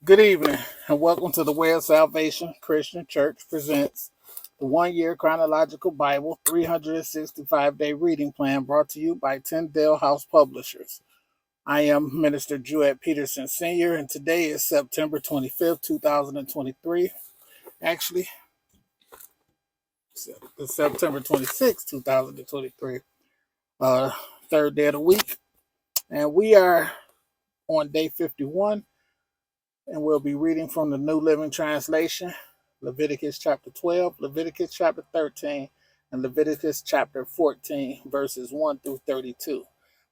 Good evening, and welcome to the Way of Salvation Christian Church presents the 1-year Chronological Bible 365-day reading plan brought to you by Tyndale House Publishers. I am Minister Jewett Peterson Sr., and today is September 25th, 2023. Actually, it's September 26th, 2023, third day of the week, and we are on day 51. And we'll be reading from the New Living Translation, Leviticus chapter 12, Leviticus chapter 13, and Leviticus chapter 14, verses 1 through 32.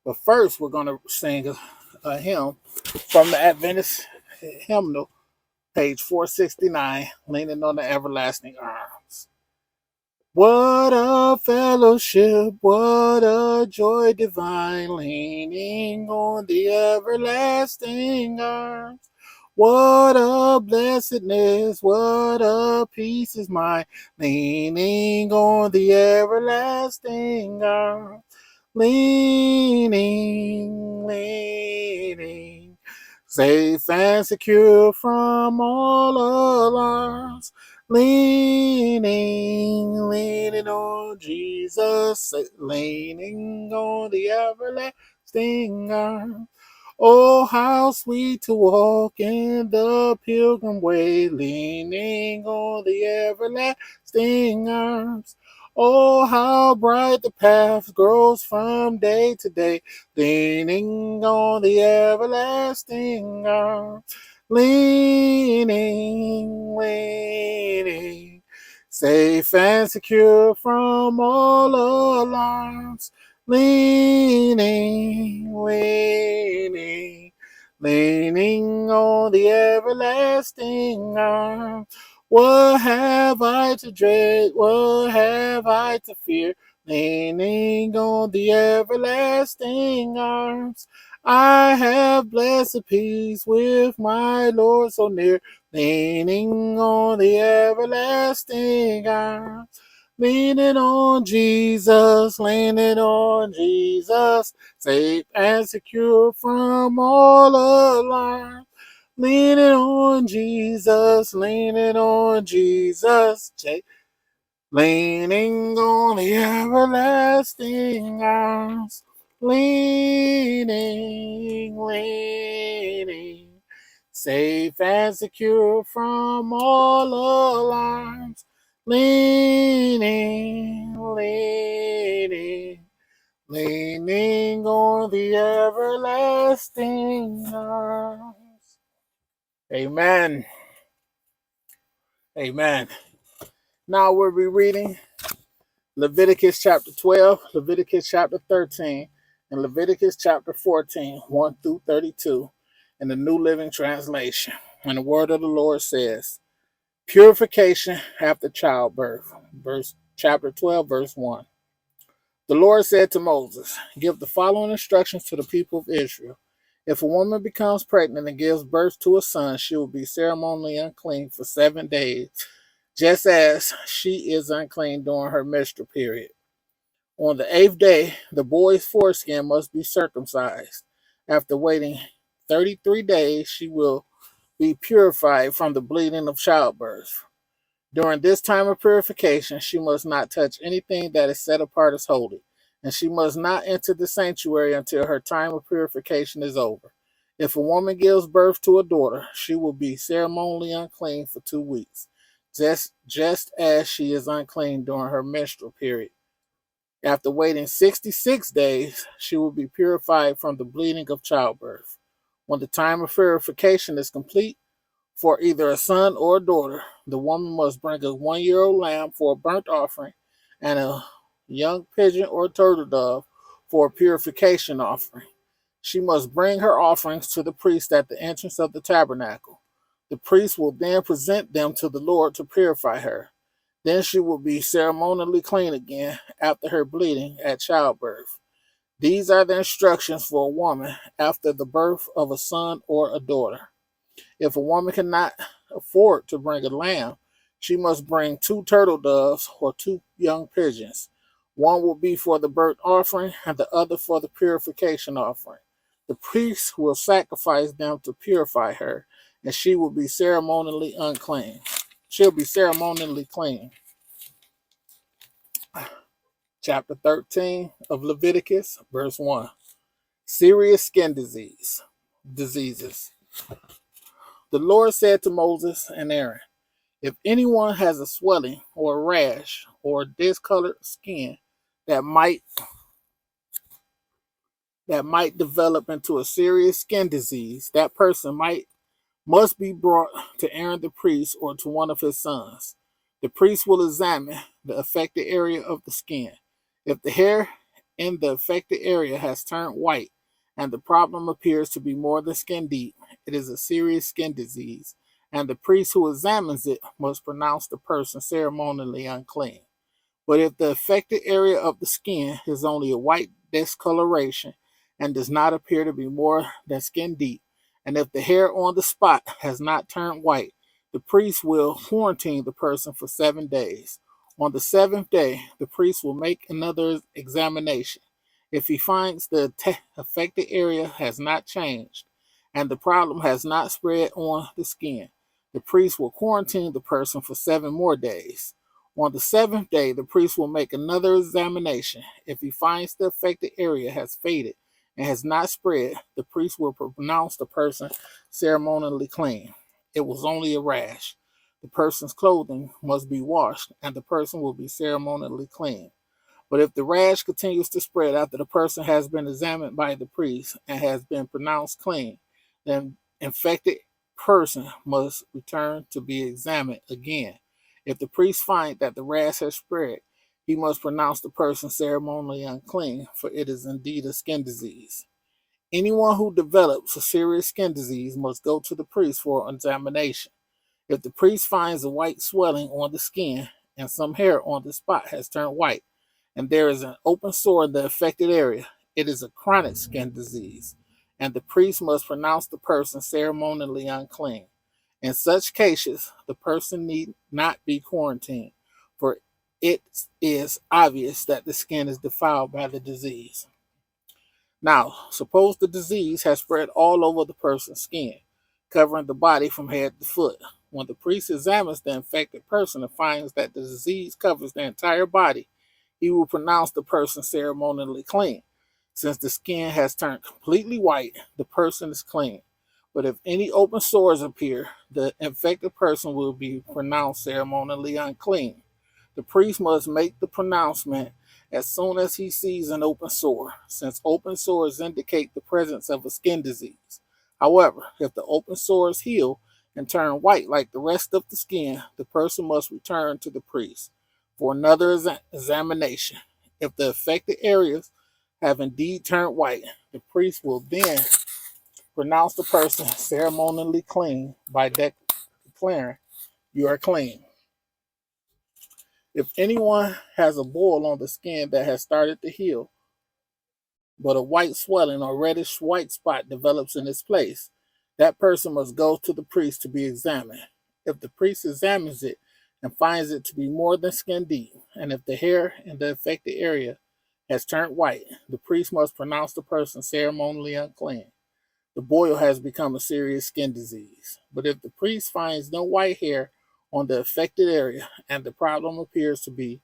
But first, we're going to sing a hymn from the Adventist Hymnal, page 469, Leaning on the Everlasting Arms. What a fellowship, what a joy divine, leaning on the everlasting arms. What a blessedness, what a peace is mine, leaning on the everlasting arms. Leaning, safe and secure from all alarms. Leaning on Jesus, leaning on the everlasting arms. Oh, how sweet to walk in the pilgrim way, leaning on the everlasting arms. Oh, how bright the path grows from day to day, leaning on the everlasting arms. Leaning, safe and secure from all alarms. Leaning on the everlasting arms. What have I to dread? What have I to fear? Leaning on the everlasting arms. I have blessed peace with my Lord so near. Leaning on the everlasting arms. Leaning on Jesus, safe and secure from all alarm. Leaning on Jesus, leaning on the everlasting arms. Leaning, safe and secure from all alarms. Leaning on the everlasting arms. Amen. Now we'll be reading Leviticus chapter 12, Leviticus chapter 13, and Leviticus chapter 14, 1 through 32, in the New Living Translation. And the word of the Lord says, Purification after childbirth, chapter 12, verse 1. The Lord said to Moses, Give the following instructions to the people of Israel. If a woman becomes pregnant and gives birth to a son, she will be ceremonially unclean for 7 days, just as she is unclean during her menstrual period. On the 8th day, the boy's foreskin must be circumcised. After waiting 33 days, she will be purified from the bleeding of childbirth. During this time of purification, she must not touch anything that is set apart as holy, and she must not enter the sanctuary until her time of purification is over. If a woman gives birth to a daughter, she will be ceremonially unclean for 2 weeks, just as she is unclean during her menstrual period. After waiting 66 days, she will be purified from the bleeding of childbirth. When the time of purification is complete, for either a son or a daughter, the woman must bring a 1-year-old lamb for a burnt offering and a young pigeon or turtle dove for a purification offering. She must bring her offerings to the priest at the entrance of the tabernacle. The priest will then present them to the Lord to purify her. Then she will be ceremonially clean again after her bleeding at childbirth. These are the instructions for a woman after the birth of a son or a daughter. If a woman cannot afford to bring a lamb, she must bring 2 turtle doves or 2 young pigeons. One will be for the burnt offering and the other for the purification offering. The priest will sacrifice them to purify her, and she will be ceremonially unclean. She'll be ceremonially clean. Chapter 13 of Leviticus, verse 1. Serious skin diseases. The Lord said to Moses and Aaron, if anyone has a swelling or a rash or discolored skin that might develop into a serious skin disease, that person must be brought to Aaron the priest or to one of his sons. The priest will examine the affected area of the skin. If the hair in the affected area has turned white and the problem appears to be more than skin deep, it is a serious skin disease, and the priest who examines it must pronounce the person ceremonially unclean. But if the affected area of the skin is only a white discoloration and does not appear to be more than skin deep, and if the hair on the spot has not turned white, the priest will quarantine the person for 7 days. On the 7th day, the priest will make another examination. If he finds the affected area has not changed and the problem has not spread on the skin, the priest will quarantine the person for 7 more days. On the 7th day, the priest will make another examination. If he finds the affected area has faded and has not spread, the priest will pronounce the person ceremonially clean. It was only a rash. The person's clothing must be washed, and the person will be ceremonially clean. But if the rash continues to spread after the person has been examined by the priest and has been pronounced clean, then infected person must return to be examined again. If the priest finds that the rash has spread, he must pronounce the person ceremonially unclean, for it is indeed a skin disease. Anyone who develops a serious skin disease must go to the priest for examination. If the priest finds a white swelling on the skin and some hair on the spot has turned white, and there is an open sore in the affected area, it is a chronic skin disease, and the priest must pronounce the person ceremonially unclean. In such cases, the person need not be quarantined, for it is obvious that the skin is defiled by the disease. Now, suppose the disease has spread all over the person's skin, covering the body from head to foot. When the priest examines the infected person and finds that the disease covers the entire body, he will pronounce the person ceremonially clean. Since the skin has turned completely white, the person is clean. But if any open sores appear, the infected person will be pronounced ceremonially unclean. The priest must make the pronouncement as soon as he sees an open sore, since open sores indicate the presence of a skin disease. However, if the open sores heal and turn white like the rest of the skin, the person must return to the priest for another examination. If the affected areas have indeed turned white, the priest will then pronounce the person ceremonially clean by declaring, "You are clean." If anyone has a boil on the skin that has started to heal, but a white swelling or reddish white spot develops in its place, that person must go to the priest to be examined. If the priest examines it and finds it to be more than skin deep, and if the hair in the affected area has turned white, the priest must pronounce the person ceremonially unclean. The boil has become a serious skin disease. But if the priest finds no white hair on the affected area and the problem appears to be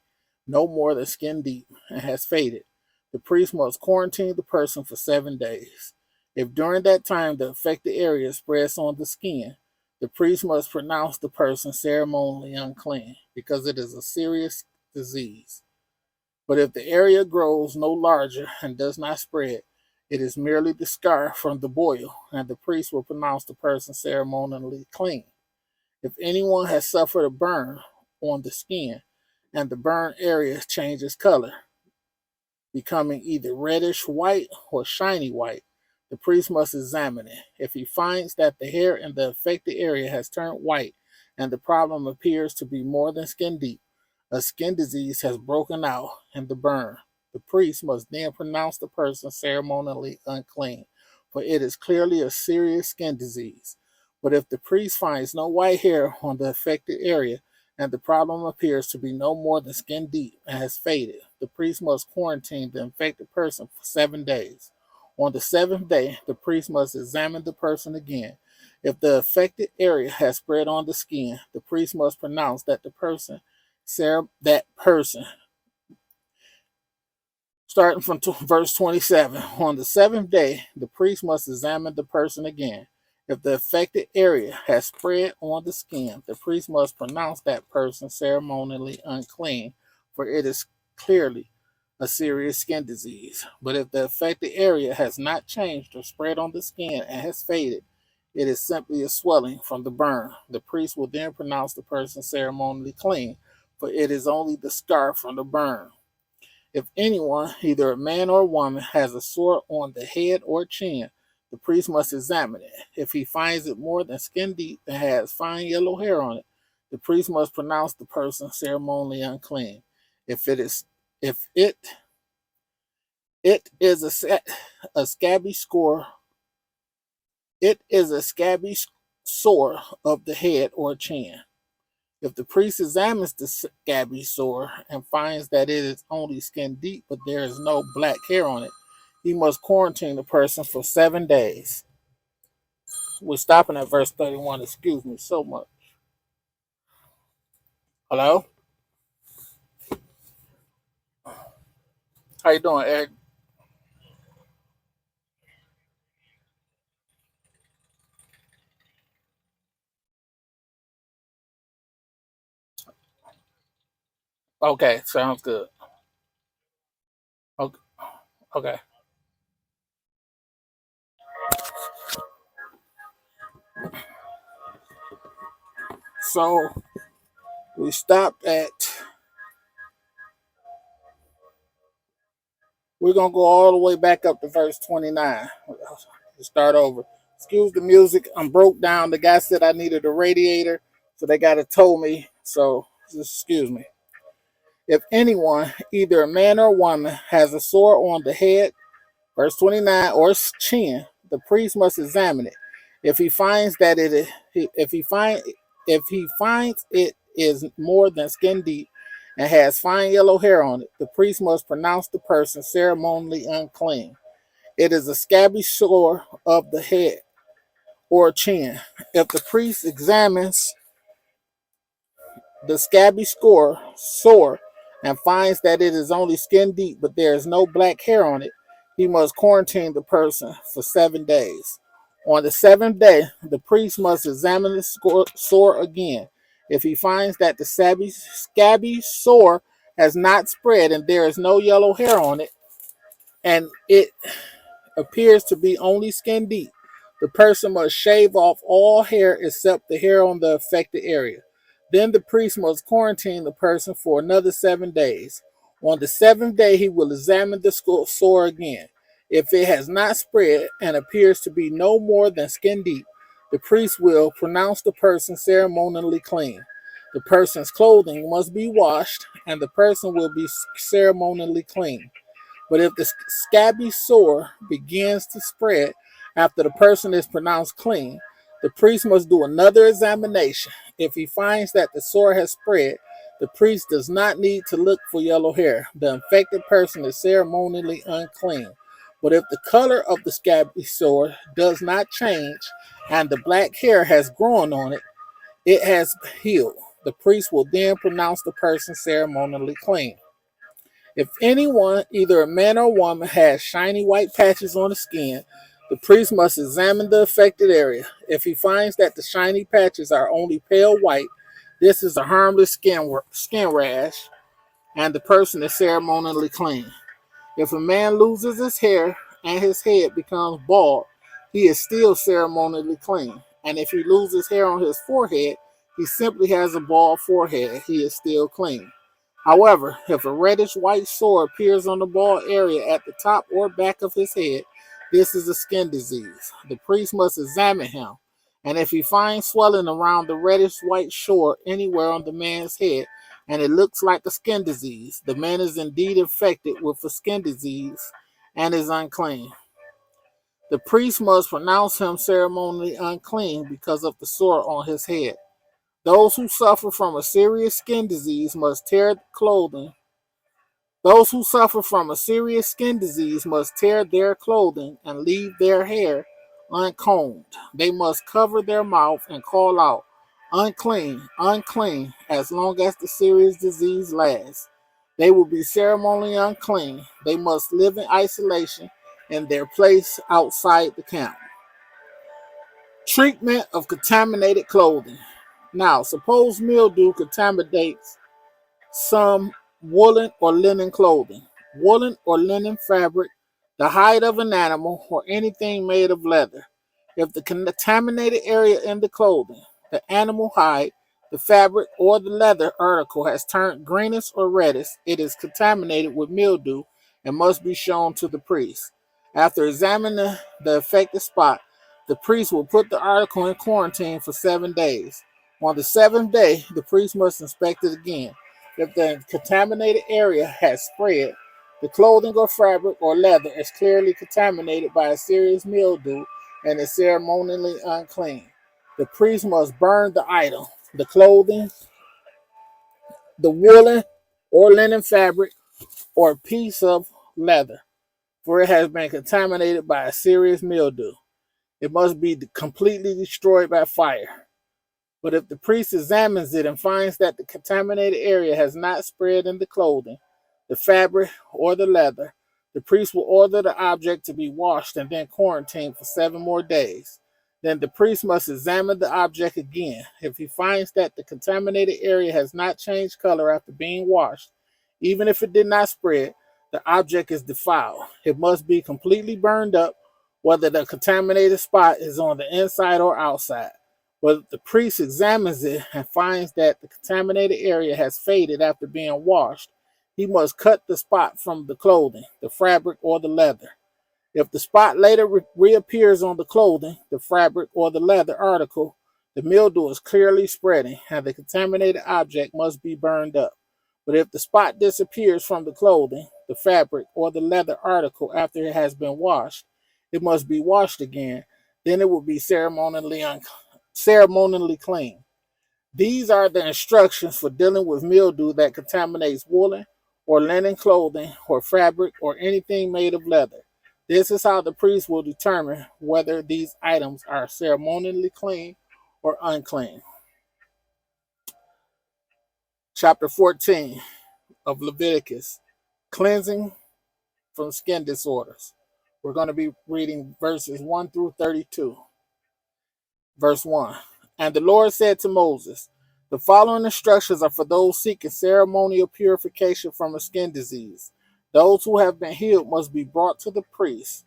no more than skin deep and has faded, the priest must quarantine the person for 7 days. If during that time the affected area spreads on the skin, the priest must pronounce the person ceremonially unclean because it is a serious disease. But if the area grows no larger and does not spread, it is merely the scar from the boil, and the priest will pronounce the person ceremonially clean. If anyone has suffered a burn on the skin, and the burn area changes color, becoming either reddish white or shiny white, the priest must examine it. If he finds that the hair in the affected area has turned white and the problem appears to be more than skin deep, a skin disease has broken out in the burn. The priest must then pronounce the person ceremonially unclean, for it is clearly a serious skin disease. But if the priest finds no white hair on the affected area, and the problem appears to be no more than skin deep and has faded, the priest must quarantine the infected person for 7 days. On the 7th day, the priest must examine the person again. If the affected area has spread on the skin, the priest must pronounce that starting from verse 27. On the seventh day, the priest must examine the person again. If the affected area has spread on the skin, the priest must pronounce that person ceremonially unclean, for it is clearly a serious skin disease. But if the affected area has not changed or spread on the skin and has faded, it is simply a swelling from the burn. The priest will then pronounce the person ceremonially clean, for it is only the scar from the burn. If anyone, either a man or a woman, has a sore on the head or chin, the priest must examine it. If he finds it more than skin deep and has fine yellow hair on it, the priest must pronounce the person ceremonially unclean. If it is a scabby score, it is a scabby sore of the head or chin. If the priest examines the scabby sore and finds that it is only skin deep but there is no black hair on it, he must quarantine the person for 7 days. We're stopping at verse 31. Excuse me so much. Hello? How you doing, Eric? Okay, sounds good. Okay. Okay. So we stopped at, we're going to go all the way back up to verse 29. Start over. Excuse the music. I'm broke down. The guy said I needed a radiator, so they got to tow me. So just excuse me. If anyone, either a man or a woman, has a sore on the head, verse 29, or chin, the priest must examine it. If he finds that if he finds it is more than skin deep and has fine yellow hair on it, the priest must pronounce the person ceremonially unclean. It is a scabby sore of the head or chin. If the priest examines the scabby sore and finds that it is only skin deep but there is no black hair on it, he must quarantine the person for 7 days. On the seventh day, the priest must examine the sore again. If he finds that the scabby sore has not spread and there is no yellow hair on it, and it appears to be only skin deep, the person must shave off all hair except the hair on the affected area. Then the priest must quarantine the person for another 7 days. On the seventh day, he will examine the sore again. If it has not spread and appears to be no more than skin deep, the priest will pronounce the person ceremonially clean. The person's clothing must be washed, and the person will be ceremonially clean. But if the scabby sore begins to spread after the person is pronounced clean, the priest must do another examination. If he finds that the sore has spread, the priest does not need to look for yellow hair. The infected person is ceremonially unclean. But if the color of the scabby sore does not change and the black hair has grown on it, it has healed. The priest will then pronounce the person ceremonially clean. If anyone, either a man or a woman, has shiny white patches on the skin, the priest must examine the affected area. If he finds that the shiny patches are only pale white, this is a harmless skin rash, and the person is ceremonially clean. If a man loses his hair and his head becomes bald, he is still ceremonially clean. And if he loses hair on his forehead, he simply has a bald forehead. He is still clean. However, if a reddish white sore appears on the bald area at the top or back of his head, this is a skin disease. The priest must examine him, and if he finds swelling around the reddish white sore anywhere on the man's head, and it looks like a skin disease, the man is indeed infected with a skin disease and is unclean. The priest must pronounce him ceremonially unclean because of the sore on his head. Those who suffer from a serious skin disease must tear clothing. Those who suffer from a serious skin disease must tear their clothing and leave their hair uncombed. They must cover their mouth and call out, unclean, unclean, as long as the serious disease lasts. They will be ceremonially unclean. They must live in isolation in their place outside the camp. Treatment of contaminated clothing. Now, suppose mildew contaminates some woolen or linen clothing, woolen or linen fabric, the hide of an animal, or anything made of leather. If the contaminated area in the clothing, the animal hide, the fabric, or the leather article has turned greenish or reddish, it is contaminated with mildew and must be shown to the priest. After examining the affected spot, the priest will put the article in quarantine for 7 days. On the seventh day, the priest must inspect it again. If the contaminated area has spread, the clothing or fabric or leather is clearly contaminated by a serious mildew and is ceremonially unclean. The priest must burn the item, the clothing, the woolen or linen fabric, or piece of leather, for it has been contaminated by a serious mildew. It must be completely destroyed by fire. But if the priest examines it and finds that the contaminated area has not spread in the clothing, the fabric, or the leather, the priest will order the object to be washed and then quarantined for 7 more days. Then the priest must examine the object again. If he finds that the contaminated area has not changed color after being washed, even if it did not spread, the object is defiled. It must be completely burned up, whether the contaminated spot is on the inside or outside. But the priest examines it and finds that the contaminated area has faded after being washed, he must cut the spot from the clothing, the fabric, or the leather. If the spot later reappears on the clothing, the fabric, or the leather article, the mildew is clearly spreading and the contaminated object must be burned up. But if the spot disappears from the clothing, the fabric, or the leather article after it has been washed, it must be washed again. Then it will be ceremonially clean. These are the instructions for dealing with mildew that contaminates woolen or linen clothing or fabric or anything made of leather. This is how the priest will determine whether these items are ceremonially clean or unclean. Chapter 14 of Leviticus, cleansing from skin disorders. We're going to be reading verses 1 through 32. Verse 1. And the Lord said to Moses, the following instructions are for those seeking ceremonial purification from a skin disease. Those who have been healed must be brought to the priest,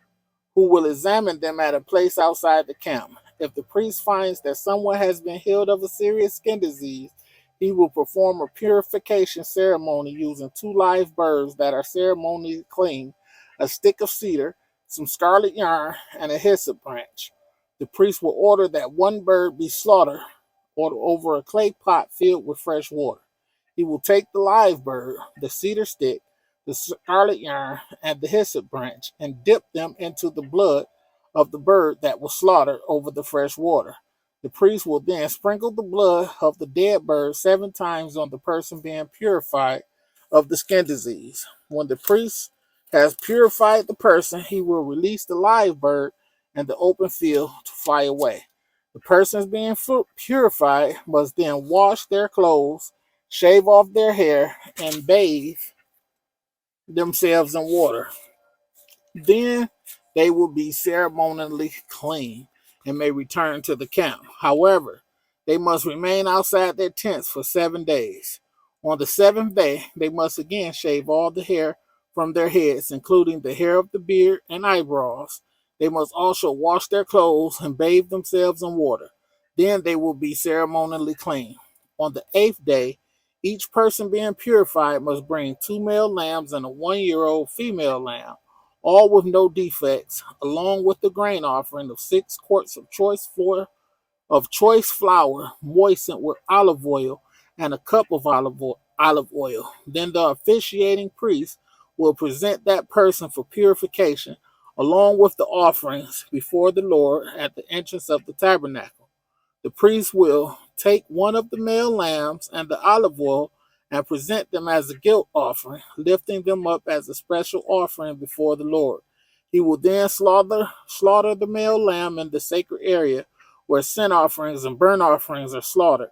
who will examine them at a place outside the camp. If the priest finds that someone has been healed of a serious skin disease, he will perform a purification ceremony using 2 live birds that are ceremonially clean, a stick of cedar, some scarlet yarn, and a hyssop branch. The priest will order that 1 bird be slaughtered over a clay pot filled with fresh water. He will take the live bird, the cedar stick, the scarlet yarn, and the hyssop branch, and dip them into the blood of the bird that was slaughtered over the fresh water. The priest will then sprinkle the blood of the dead bird 7 times on the person being purified of the skin disease. When the priest has purified the person, he will release the live bird and the open field to fly away. The persons being purified must then wash their clothes, shave off their hair, and bathe themselves in water. Then they will be ceremonially clean and may return to the camp. However, they must remain outside their tents for 7 days. On the 7th day, they must again shave all the hair from their heads, including the hair of the beard and eyebrows. They must also wash their clothes and bathe themselves in water. Then they will be ceremonially clean. On the 8th day, each person being purified must bring 2 male lambs and a 1-year-old female lamb, all with no defects, along with the grain offering of 6 quarts of choice flour moistened with olive oil and a cup of olive oil. Then the officiating priest will present that person for purification, along with the offerings before the Lord at the entrance of the tabernacle. The priest will take 1 of the male lambs and the olive oil and present them as a guilt offering, lifting them up as a special offering before the Lord. He will then slaughter the male lamb in the sacred area where sin offerings and burnt offerings are slaughtered.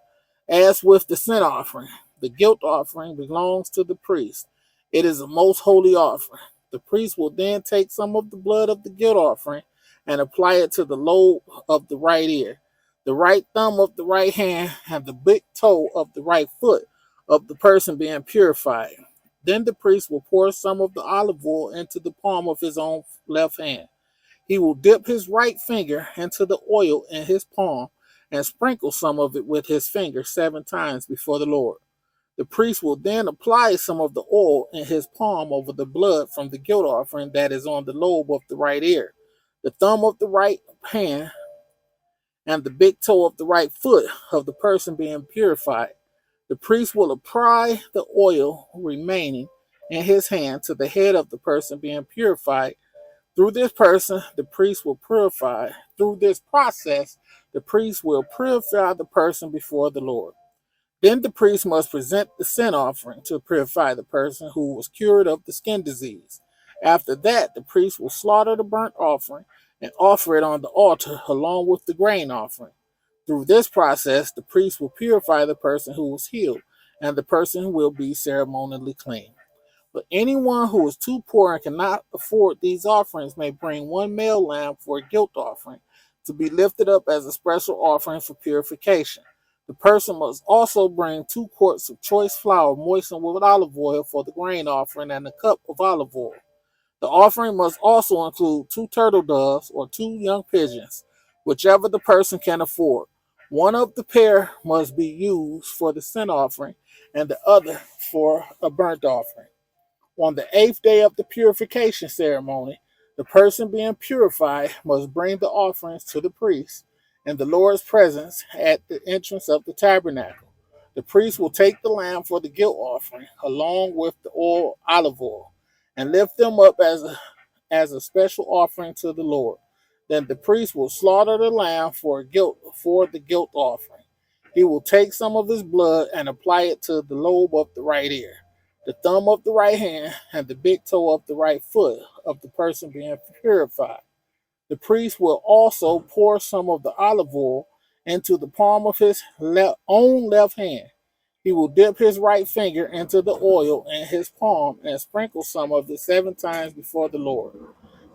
As with the sin offering, the guilt offering belongs to the priest. It is a most holy offering. The priest will then take some of the blood of the guilt offering and apply it to the lobe of the right ear, the right thumb of the right hand, and the big toe of the right foot of the person being purified. Then the priest will pour some of the olive oil into the palm of his own left hand. He will dip his right finger into the oil in his palm and sprinkle some of it with his finger 7 times before the Lord. The priest will then apply some of the oil in his palm over the blood from the guilt offering that is on the lobe of the right ear, the thumb of the right hand, and the big toe of the right foot of the person being purified. The priest will apply the oil remaining in his hand to the head of the person being purified. Through this person, the priest will purify. Through this process, the priest will purify the person before the Lord. Then the priest must present the sin offering to purify the person who was cured of the skin disease. After that, the priest will slaughter the burnt offering and offer it on the altar along with the grain offering. Through this process, the priest will purify the person who was healed, and the person will be ceremonially clean. But anyone who is too poor and cannot afford these offerings may bring one male lamb for a guilt offering to be lifted up as a special offering for purification. The person must also bring 2 quarts of choice flour moistened with olive oil for the grain offering and a cup of olive oil. The offering must also include 2 turtle doves or 2 young pigeons, whichever the person can afford. One of the pair must be used for the sin offering and the other for a burnt offering. On the 8th day of the purification ceremony, the person being purified must bring the offerings to the priest in the Lord's presence at the entrance of the tabernacle. The priest will take the lamb for the guilt offering along with the olive oil and lift them up as a special offering to the Lord. Then the priest will slaughter the lamb for the guilt offering. He will take some of his blood and apply it to the lobe of the right ear, the thumb of the right hand, and the big toe of the right foot of the person being purified. The priest will also pour some of the olive oil into the palm of his own left hand. He will dip his right finger into the oil in his palm and sprinkle some of it 7 times before the Lord.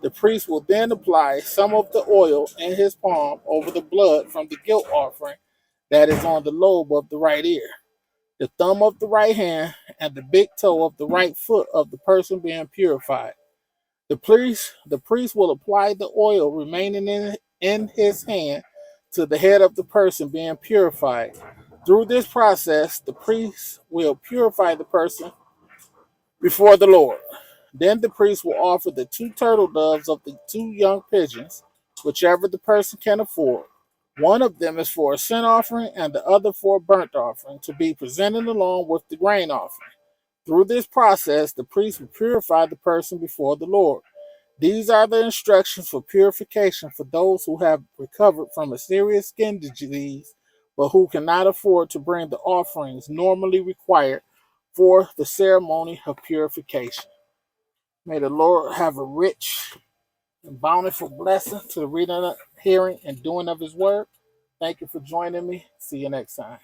The priest will then apply some of the oil in his palm over the blood from the guilt offering that is on the lobe of the right ear, the thumb of the right hand, and the big toe of the right foot of the person being purified. The priest will apply the oil remaining in his hand to the head of the person being purified. Through this process, the priest will purify the person before the Lord. Then the priest will offer the 2 turtle doves of the 2 young pigeons, whichever the person can afford. One of them is for a sin offering and the other for a burnt offering to be presented along with the grain offering. Through this process, the priest will purify the person before the Lord. These are the instructions for purification for those who have recovered from a serious skin disease, but who cannot afford to bring the offerings normally required for the ceremony of purification. May the Lord have a rich and bountiful blessing to the reading, hearing, and doing of his word. Thank you for joining me. See you next time.